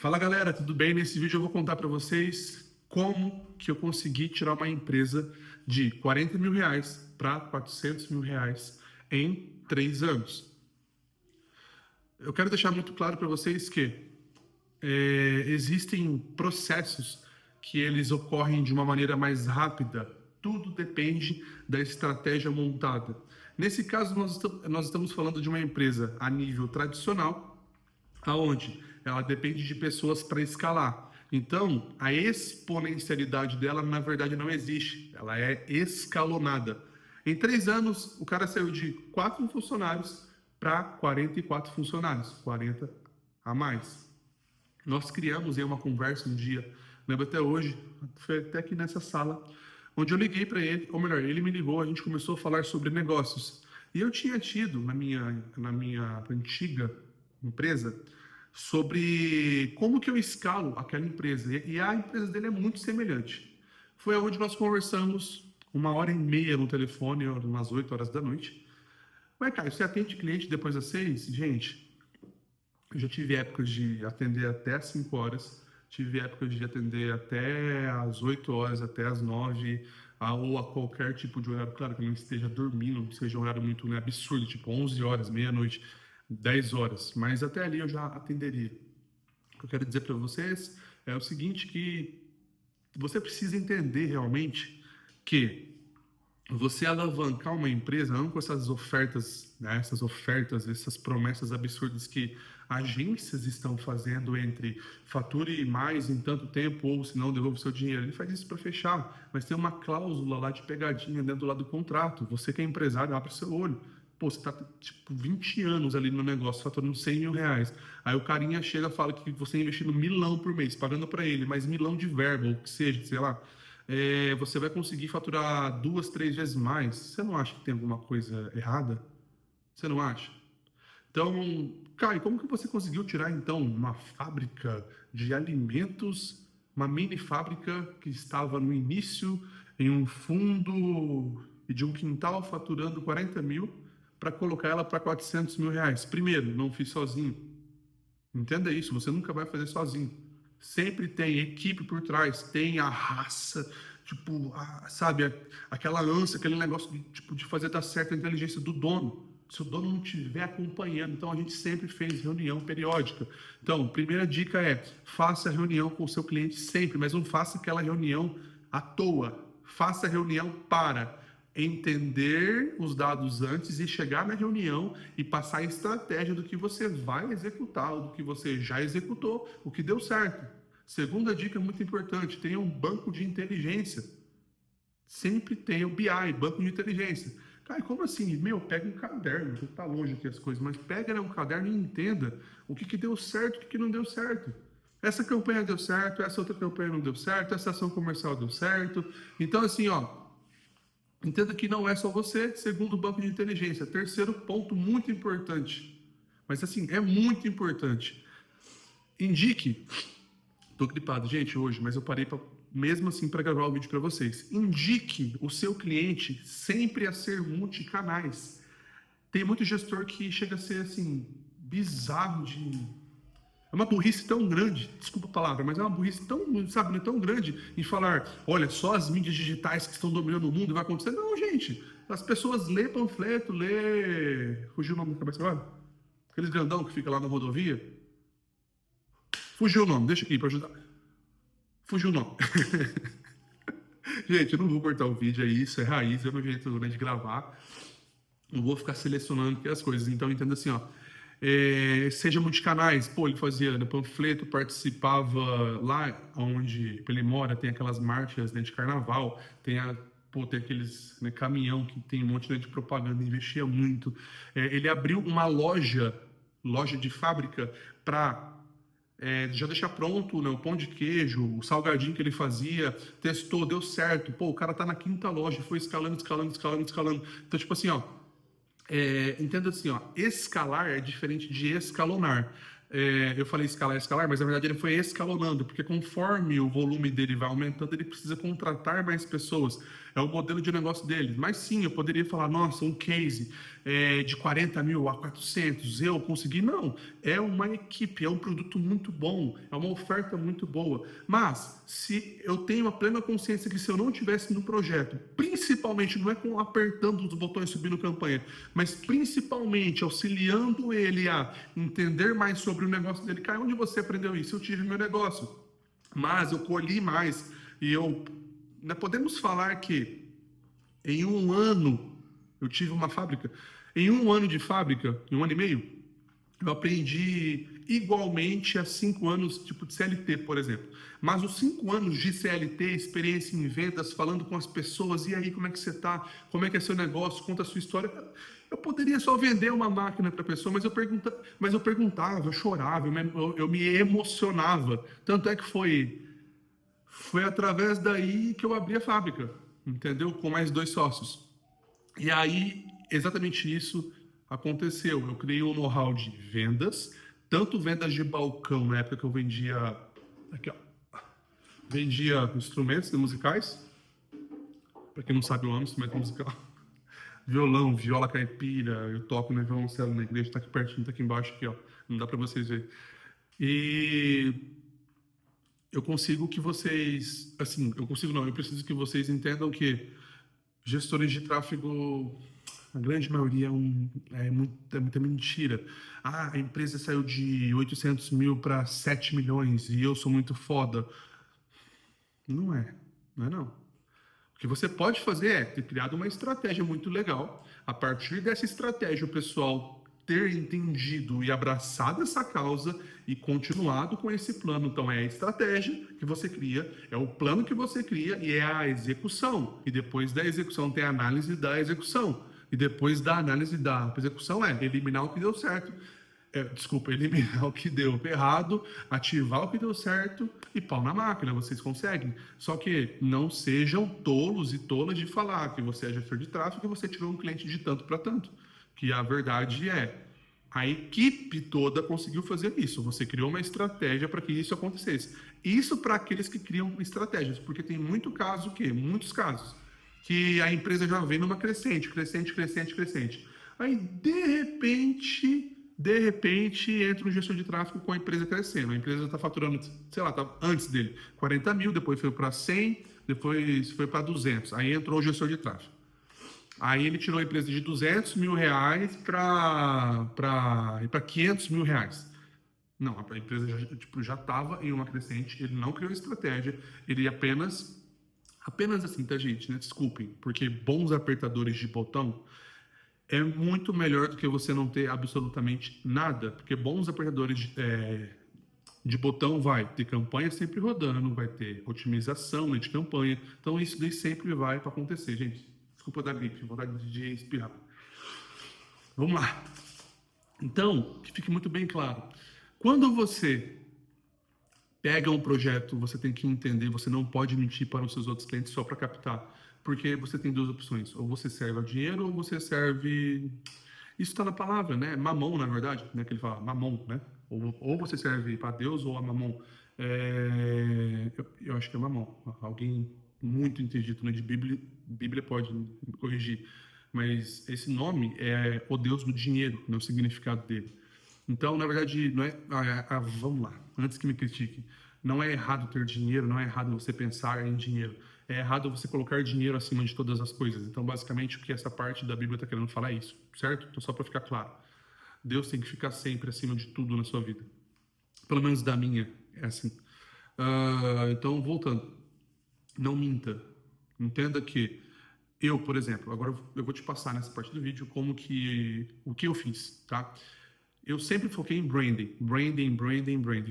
Fala galera, tudo bem? Nesse vídeo eu vou contar para vocês como que eu consegui tirar uma empresa de 40 mil reais para 400 mil reais em 3 anos. Eu quero deixar muito claro para vocês que existem processos que eles ocorrem de uma maneira mais rápida. Tudo depende da estratégia montada. Nesse caso, nós estamos falando de uma empresa a nível tradicional, aonde ela depende de pessoas para escalar. Então, a exponencialidade dela, na verdade, não existe. Ela é escalonada. Em 3 anos, o cara saiu de 4 funcionários para 44 funcionários, 40 a mais. Nós criamos em uma conversa um dia, lembro até hoje, foi até aqui nessa sala, onde eu liguei para ele, ou melhor, ele me ligou, a gente começou a falar sobre negócios. E eu tinha tido na minha antiga empresa sobre como que eu escalo aquela empresa. E a empresa dele é muito semelhante. Foi onde nós conversamos 1h30 no telefone, umas 8 horas da noite. Ué, Caio, você atende cliente depois das 6? Gente, eu já tive épocas de atender até às 5 horas, tive épocas de atender até às 8 horas, até às 9, ou a qualquer tipo de horário. Claro que eu não esteja dormindo, seja um horário muito absurdo, tipo 11 horas, meia-noite, 10 horas, mas até ali eu já atenderia. O que eu quero dizer para vocês é o seguinte, que você precisa entender realmente que você alavancar uma empresa, não com essas ofertas, né, essas promessas absurdas que agências estão fazendo entre fature mais em tanto tempo ou se não devolva o seu dinheiro. Ele faz isso para fechar, mas tem uma cláusula lá de pegadinha dentro lá do contrato. Você que é empresário, abre seu olho. Pô, você tá tipo 20 anos ali no negócio, faturando 100 mil reais. Aí o carinha chega e fala que você investindo milão por mês, pagando para ele, mas milão de verba, ou que seja, sei lá. Você vai conseguir faturar 2, 3 vezes mais. Você não acha que tem alguma coisa errada? Você não acha? Então, Caio, como que você conseguiu tirar então uma fábrica de alimentos, uma mini fábrica que estava no início em um fundo e de um quintal faturando 40 mil para colocar ela para 400 mil reais? Primeiro, não fiz sozinho. Entenda isso, você nunca vai fazer sozinho. Sempre tem equipe por trás, tem a raça, tipo, sabe, aquela ânsia, aquele negócio de, tipo, de fazer dar certo a inteligência do dono. Se o dono não estiver acompanhando, então a gente sempre fez reunião periódica. Então, primeira dica é, faça reunião com o seu cliente sempre, mas não faça aquela reunião à toa. Faça reunião para entender os dados antes e chegar na reunião e passar a estratégia do que você vai executar, ou do que você já executou, o que deu certo. Segunda dica muito importante, tenha um banco de inteligência. Sempre tenha o BI, banco de inteligência. Cara, como assim? Pega um caderno, tá longe aqui as coisas, mas pega, né, um caderno e entenda o que deu certo, o que não deu certo. Essa campanha deu certo, essa outra campanha não deu certo, essa ação comercial deu certo. Então, assim, entenda que não é só você. Segundo, o banco de inteligência. Terceiro ponto muito importante, mas assim, é muito importante. Indique, tô gripado, gente, hoje, mas eu parei mesmo assim para gravar o vídeo para vocês. Indique o seu cliente sempre a ser multicanais. Tem muito gestor que chega a ser assim, bizarro é uma burrice tão grande, desculpa a palavra, mas é uma burrice tão, sabe, não é tão grande em falar, olha, só as mídias digitais que estão dominando o mundo vai acontecer. Não, gente, as pessoas lê panfleto, fugiu o nome da cabeça agora? Aqueles grandão que fica lá na rodovia. Fugiu o nome, deixa aqui para ajudar. Fugiu o nome. Gente, eu não vou cortar o vídeo, isso é raiz, é o meu jeito, né, de gravar. Não vou ficar selecionando aqui as coisas, então entenda assim, seja multicanais. Pô, ele fazia, né, panfleto, participava lá onde ele mora, tem aquelas marchas, né, de carnaval, tem aqueles, né, caminhão que tem um monte, né, de propaganda, investia muito. Ele abriu uma loja de fábrica para já deixar pronto, né, o pão de queijo, o salgadinho que ele fazia, testou, deu certo. Pô, o cara tá na 5ª loja, foi escalando. Então, tipo assim, entenda assim, escalar é diferente de escalonar. Eu falei escalar, mas na verdade ele foi escalonando, porque conforme o volume dele vai aumentando, ele precisa contratar mais pessoas. É o modelo de negócio dele. Mas sim, eu poderia falar, nossa, um case de 40 mil a 400, eu consegui. Não, é uma equipe, é um produto muito bom, é uma oferta muito boa. Mas, se eu tenho a plena consciência que se eu não tivesse no projeto, principalmente, não é com apertando os botões subindo campanha, mas principalmente auxiliando ele a entender mais sobre o negócio dele. Cara, onde você aprendeu isso? Eu tive meu negócio, mas eu colhi mais e podemos falar que em um ano eu tive uma fábrica. Em um ano de fábrica, em um ano e meio, eu aprendi igualmente a 5 anos tipo de CLT, por exemplo. Mas os 5 anos de CLT, experiência em vendas, falando com as pessoas, e aí, como é que você está? Como é que é seu negócio? Conta a sua história. Eu poderia só vender uma máquina para a pessoa, mas eu perguntava, eu chorava, eu me emocionava. Tanto é que foi através daí que eu abri a fábrica, entendeu? Com mais 2 sócios. E aí, exatamente isso aconteceu. Eu criei um know-how de vendas, tanto vendas de balcão, na época que eu vendia, aqui, ó, vendia instrumentos musicais, para quem não sabe, eu amo instrumento musical. Violão, viola caipira, eu toco no violoncelo na igreja, tá aqui pertinho, tá aqui embaixo, aqui, ó. Não dá para vocês verem. E eu consigo que vocês, assim, eu consigo não, eu preciso que vocês entendam que gestores de tráfego, a grande maioria é muita mentira. Ah, a empresa saiu de 800 mil para 7 milhões e eu sou muito foda. Não é, não é não. O que você pode fazer é ter criado uma estratégia muito legal. A partir dessa estratégia, o pessoal ter entendido e abraçado essa causa e continuado com esse plano. Então, é a estratégia que você cria, é o plano que você cria e é a execução. E depois da execução tem a análise da execução. E depois da análise da execução é eliminar o que deu certo. Eliminar o que deu errado, ativar o que deu certo e pau na máquina, vocês conseguem. Só que não sejam tolos e tolas de falar que você é gestor de tráfego e você tirou um cliente de tanto para tanto. Que a verdade é, a equipe toda conseguiu fazer isso. Você criou uma estratégia para que isso acontecesse. Isso para aqueles que criam estratégias, porque tem muitos casos, que a empresa já vem numa crescente. Aí, de repente, entra um gestor de tráfego com a empresa crescendo. A empresa está faturando, sei lá, tá antes dele 40 mil, depois foi para 100, depois foi para 200. Aí entrou o gestor de tráfego. Aí ele tirou a empresa de 200 mil reais para 500 mil reais. Não, a empresa já estava em uma crescente, ele não criou estratégia, ele apenas assim, tá, gente, né? Desculpem, porque bons apertadores de botão é muito melhor do que você não ter absolutamente nada, porque bons apertadores de botão vai ter campanha sempre rodando, vai ter otimização de campanha, então isso daí sempre vai para acontecer, gente. Desculpa dar gripe, vontade de espirrar. Vamos lá. Então, que fique muito bem claro. Quando você pega um projeto, você tem que entender, você não pode mentir para os seus outros clientes só para captar. Porque você tem 2 opções. Ou você serve ao dinheiro, ou você serve... Isso está na palavra, né? Mamão, na verdade, né? Que ele fala, mamão, né? Ou você serve para Deus ou a mamão. Eu acho que é mamão. Alguém muito entendido, né, de Bíblia pode me corrigir, mas esse nome é o Deus do dinheiro, né, o significado dele. Então, na verdade, não é... vamos lá, antes que me critiquem. Não é errado ter dinheiro, não é errado você pensar em dinheiro. É errado você colocar dinheiro acima de todas as coisas. Então, basicamente, o que essa parte da Bíblia está querendo falar é isso, certo? Então, só para ficar claro. Deus tem que ficar sempre acima de tudo na sua vida. Pelo menos da minha, é assim. Então, voltando. Não minta. Entenda que eu, por exemplo, agora eu vou te passar nessa parte do vídeo o que eu fiz, tá? Eu sempre foquei em branding.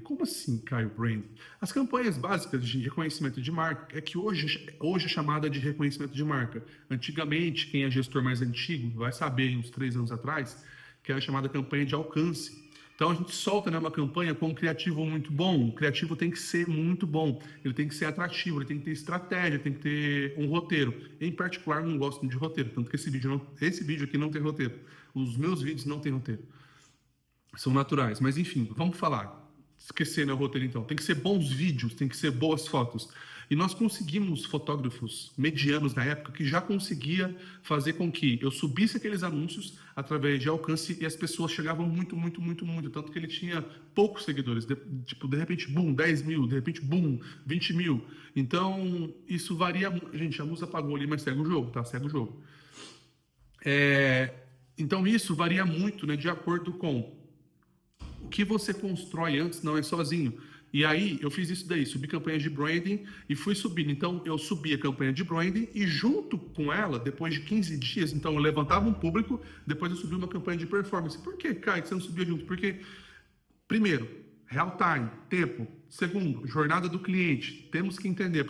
Como assim, Caio, branding? As campanhas básicas de reconhecimento de marca é que hoje é chamada de reconhecimento de marca. Antigamente, quem é gestor mais antigo vai saber, uns 3 anos atrás, que era chamada campanha de alcance. Então a gente solta, né, uma campanha com um criativo muito bom. O criativo tem que ser muito bom, ele tem que ser atrativo, ele tem que ter estratégia, tem que ter um roteiro. Em particular, não gosto de roteiro, tanto que esse vídeo aqui não tem roteiro. Os meus vídeos não tem roteiro. São naturais, mas enfim, vamos falar. Esquecer, né, o roteiro então. Tem que ser bons vídeos, tem que ser boas fotos. E nós conseguimos fotógrafos medianos na época que já conseguia fazer com que eu subisse aqueles anúncios através de alcance e as pessoas chegavam muito, muito, muito, muito. Tanto que ele tinha poucos seguidores. De repente, boom, 10 mil. De repente, boom, 20 mil. Então, isso varia. Gente, a Musa apagou ali, mas segue o jogo, tá? Segue o jogo. Então, isso varia muito, né, de acordo com o que você constrói antes, não é sozinho. E aí, eu fiz isso daí, subi campanhas de branding e fui subindo. Então, eu subi a campanha de branding e junto com ela, depois de 15 dias, então eu levantava um público, depois eu subi uma campanha de performance. Por que, Caio, que você não subia junto? Porque, primeiro, real time, tempo. Segundo, jornada do cliente. Temos que entender,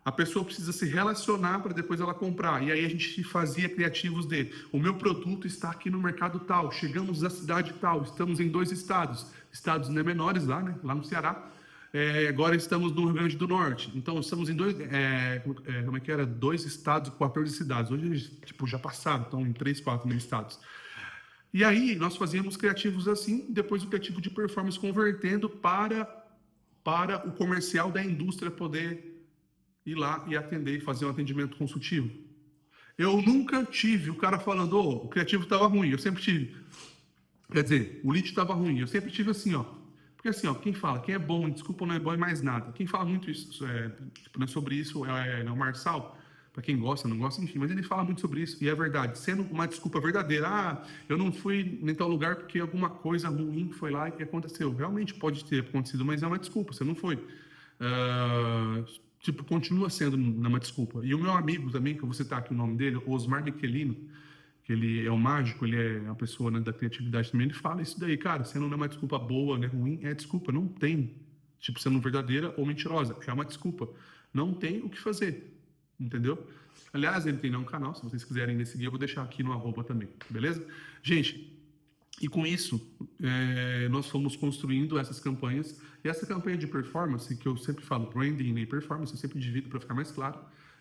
a pessoa precisa se relacionar para depois ela comprar. E aí a gente fazia criativos de: o meu produto está aqui no mercado tal, chegamos na cidade tal, estamos em 2 estados né, menores lá, né, lá no Ceará. Agora estamos no Rio Grande do Norte. Então estamos em 2 estados, 14 cidades. Hoje tipo, já passaram, estão em 3, 4 mil estados. E aí nós fazíamos criativos assim, depois o criativo de performance convertendo para o comercial da indústria poder ir lá e atender e fazer um atendimento consultivo. Eu nunca tive o cara falando: o criativo estava ruim, eu sempre tive. Quer dizer, o lead estava ruim, eu sempre tive assim, ó. Porque assim, ó, quem fala, quem é bom, desculpa, não é bom e mais nada. Quem fala muito isso, tipo, né, sobre isso é o Marçal, para quem gosta, não gosta, enfim, mas ele fala muito sobre isso, e é verdade, sendo uma desculpa verdadeira: eu não fui em tal lugar porque alguma coisa ruim foi lá e aconteceu. Realmente pode ter acontecido, mas é uma desculpa, você não foi. Tipo, continua sendo uma desculpa. E o meu amigo também, que eu vou citar aqui o nome dele, Osmar Michelino, que ele é um mágico, ele é uma pessoa, né, da criatividade também, ele fala isso daí: cara, você não é uma desculpa boa, né, ruim, é desculpa, não tem, tipo, sendo verdadeira ou mentirosa, é uma desculpa. Não tem o que fazer, entendeu? Aliás, ele tem um canal, se vocês quiserem me seguir, eu vou deixar aqui no @ também, beleza? Gente, e com isso, nós fomos construindo essas campanhas. E essa campanha de performance, que eu sempre falo, branding e performance, eu sempre divido para ficar mais claro.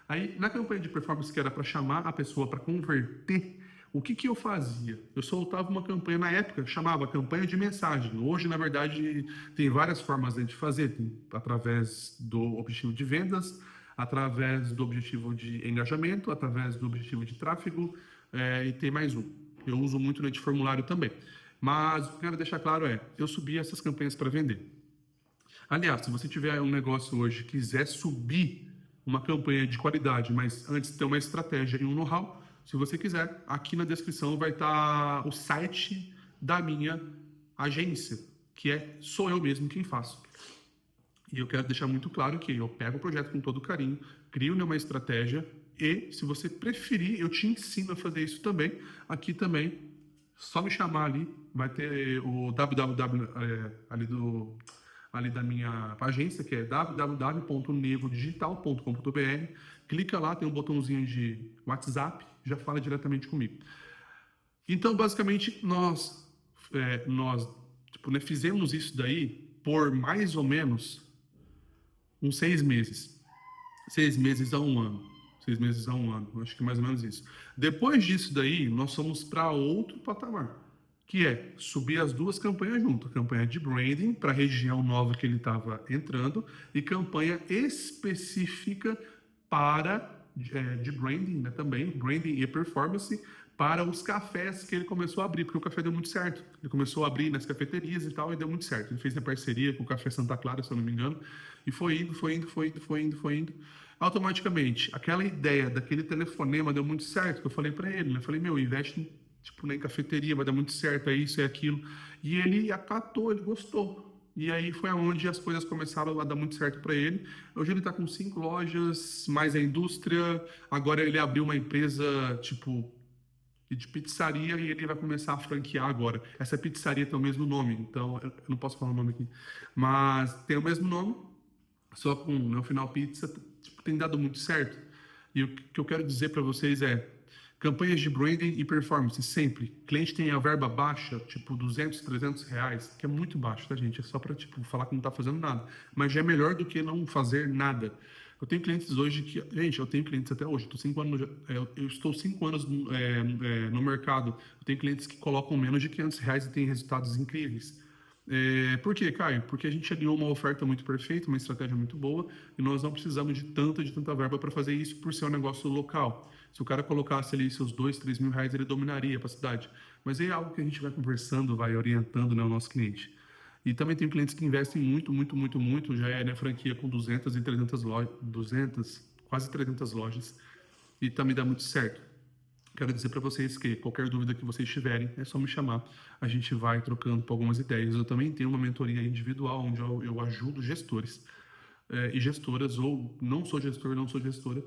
Aí, na campanha de performance, que era para chamar a pessoa para converter, o que eu fazia? Eu soltava uma campanha, na época, chamava campanha de mensagem. Hoje, na verdade, tem várias formas de fazer. Tem através do objetivo de vendas, através do objetivo de engajamento, através do objetivo de tráfego, e tem mais um. Eu uso muito de formulário também. Mas o que eu quero deixar claro eu subi essas campanhas para vender. Aliás, se você tiver um negócio hoje, quiser subir uma campanha de qualidade, mas antes ter uma estratégia e um know-how, se você quiser, aqui na descrição vai estar o site da minha agência, que sou eu mesmo quem faço. E eu quero deixar muito claro que eu pego o projeto com todo carinho, crio uma estratégia e, se você preferir, eu te ensino a fazer isso também. Aqui também, só me chamar ali, vai ter o www ali da minha agência, que é www.nevodigital.com.br. Clica lá, tem um botãozinho de WhatsApp, já fala diretamente comigo. Então, basicamente, nós tipo, né, fizemos isso daí por mais ou menos uns 6 meses. 6 meses a 1 ano. 6 meses a 1 ano, acho que mais ou menos isso. Depois disso daí, nós fomos para outro patamar, que é subir as 2 campanhas junto. Campanha de branding para a região nova que ele estava entrando e campanha específica de branding, né, também, branding e performance, para os cafés que ele começou a abrir, porque o café deu muito certo. Ele começou a abrir nas cafeterias e tal, e deu muito certo. Ele fez a parceria com o Café Santa Clara, se eu não me engano, e foi indo. Automaticamente, aquela ideia daquele telefonema deu muito certo, que eu falei para ele, né? Eu falei: meu, investe tipo, em cafeteria, vai dar muito certo, é isso, é aquilo. E ele acatou, ele gostou. E aí foi onde as coisas começaram a dar muito certo para ele. Hoje ele está com 5 lojas, mais a indústria. Agora ele abriu uma empresa, tipo, de pizzaria, e ele vai começar a franquear agora. Essa pizzaria tem o mesmo nome, então eu não posso falar o nome aqui, mas tem o mesmo nome, só com no final pizza, tipo, tem dado muito certo. E o que eu quero dizer para vocês campanhas de branding e performance, sempre. Cliente tem a verba baixa, tipo 200, 300 reais, que é muito baixo, tá, gente? É só para tipo, falar que não está fazendo nada. Mas já é melhor do que não fazer nada. Eu tenho clientes hoje que... Gente, eu tenho clientes até hoje. Eu estou 5 anos no mercado. Eu tenho clientes que colocam menos de 500 reais e têm resultados incríveis. Por quê, Caio? Porque a gente alinhou uma oferta muito perfeita, uma estratégia muito boa, e nós não precisamos de tanta verba para fazer isso por ser um negócio local. Se o cara colocasse ali seus 2, 3 mil reais, ele dominaria para a cidade. Mas é algo que a gente vai conversando, vai orientando, né, o nosso cliente. E também tem clientes que investem muito, muito, muito, muito, já é, né, franquia com 200 e 300 lojas, 200, quase 300 lojas, e também dá muito certo. Quero dizer para vocês que qualquer dúvida que vocês tiverem, é só me chamar. A gente vai trocando por algumas ideias. Eu também tenho uma mentoria individual, onde eu ajudo gestores e gestoras, ou não sou gestor, não sou gestora,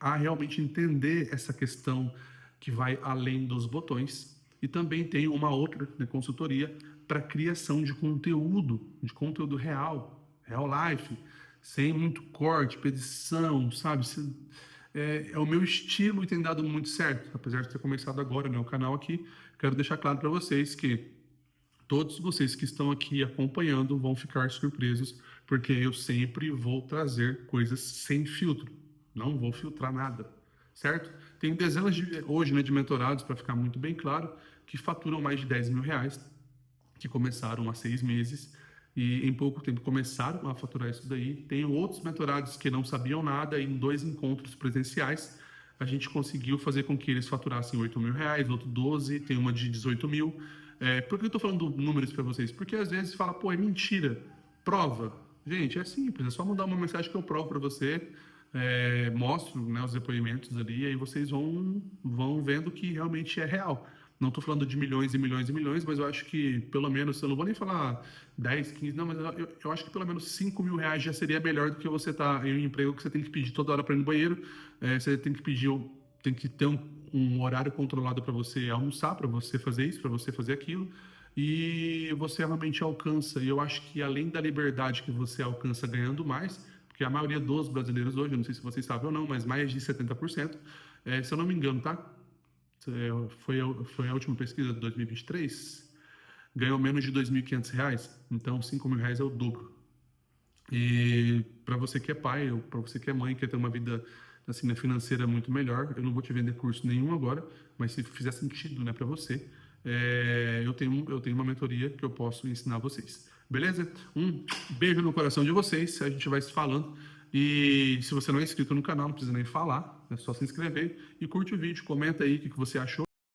a realmente entender essa questão que vai além dos botões. E também tenho uma outra, né, consultoria para criação de conteúdo real, real life, sem muito corte, edição, sabe? É o meu estilo e tem dado muito certo, apesar de ter começado agora, né, o canal aqui. Quero deixar claro para vocês que todos vocês que estão aqui acompanhando vão ficar surpresos, porque eu sempre vou trazer coisas sem filtro. Não vou filtrar nada, certo? Tem dezenas hoje, né, de mentorados, para ficar muito bem claro, que faturam mais de 10 mil reais, que começaram há 6 meses e em pouco tempo começaram a faturar isso daí. Tem outros mentorados que não sabiam nada, e em 2 encontros presenciais a gente conseguiu fazer com que eles faturassem 8 mil reais, outro 12, tem uma de 18 mil. Por que eu estou falando números para vocês? Porque às vezes fala, pô, é mentira. Prova. Gente, é simples, é só mandar uma mensagem que eu provo para você, mostro, né, os depoimentos ali, e aí vocês vão vendo que realmente é real. Não estou falando de milhões e milhões e milhões, mas eu acho que pelo menos, eu não vou nem falar 10, 15, não, mas eu acho que pelo menos 5 mil reais já seria melhor do que você estar em um emprego que você tem que pedir toda hora para ir no banheiro, você tem que pedir, tem que ter um horário controlado para você almoçar, para você fazer isso, para você fazer aquilo, e você realmente alcança. E eu acho que além da liberdade que você alcança ganhando mais, porque a maioria dos brasileiros hoje, eu não sei se vocês sabem ou não, mas mais de 70%, se eu não me engano, tá? Foi a última pesquisa de 2023, ganhou menos de 2.500 reais, então 5 mil reais é o dobro. E para você que é pai, ou para você que é mãe, quer ter uma vida assim, né, financeira muito melhor, eu não vou te vender curso nenhum agora, mas se fizer sentido, né, para você, eu tenho uma mentoria que eu posso ensinar vocês. Beleza? Um beijo no coração de vocês, a gente vai se falando. E se você não é inscrito no canal, não precisa nem falar, é só se inscrever e curte o vídeo, comenta aí o que você achou.